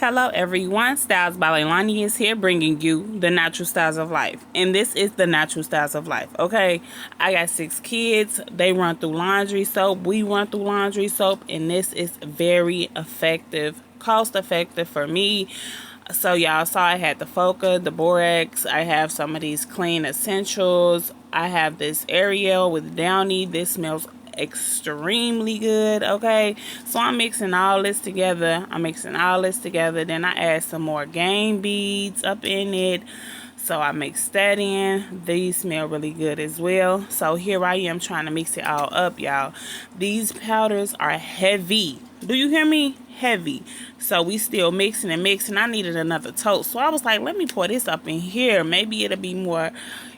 Hello everyone, Styles by Leilani is here bringing you the natural styles of life. And this is the natural styles of life, okay? I got 6 kids, they run through laundry soap, we run through laundry soap, and this is very effective, cost effective for me. So y'all saw I had the Foca, the Borax, I have some of these clean essentials, I have this Ariel with Downy. This smells extremely good, okay? So I'm mixing all this together. Then I add some more game beads up in it. So I mix that in. These smell really good as well. So here I am trying to mix it all up, y'all. These powders are heavy. Do you hear me? Heavy. So we still mixing and mixing. I needed another tote. So I was like, let me pour this up in here. Maybe it'll be more,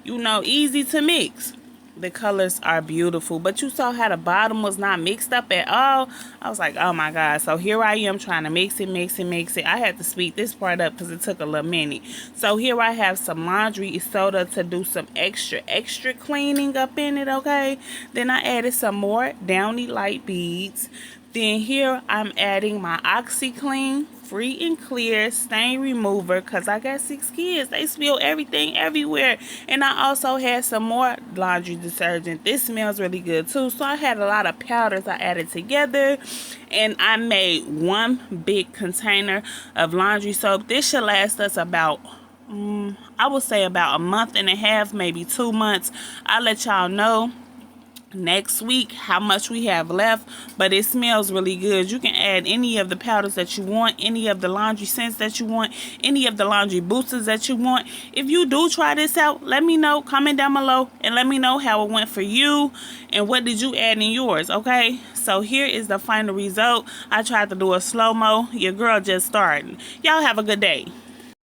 easy to mix. The colors are beautiful, but you saw how the bottom was not mixed up at all. I was like, oh my god. So here I am trying to mix it. I had to speed this part up because it took a little minute. So here I have some laundry soda to do some extra cleaning up in it, okay? Then I added some more Downy light beads. Then here I'm adding my OxiClean free and clear stain remover because I got 6 kids. They spill everything everywhere. And I also had some more laundry detergent. This smells really good too. So I had a lot of powders I added together. And I made one big container of laundry soap. This should last us about I would say about a month and a half, maybe 2 months. I'll let y'all know next week how much we have left, but it smells really good. You can add any of the powders that you want, any of the laundry scents that you want, any of the laundry boosters that you want. If you do try this out, let me know, comment down below and let me know how it went for you and what did you add in yours, okay? So here is the final result. I tried to do a slow-mo. Your girl just started. Y'all have a good day.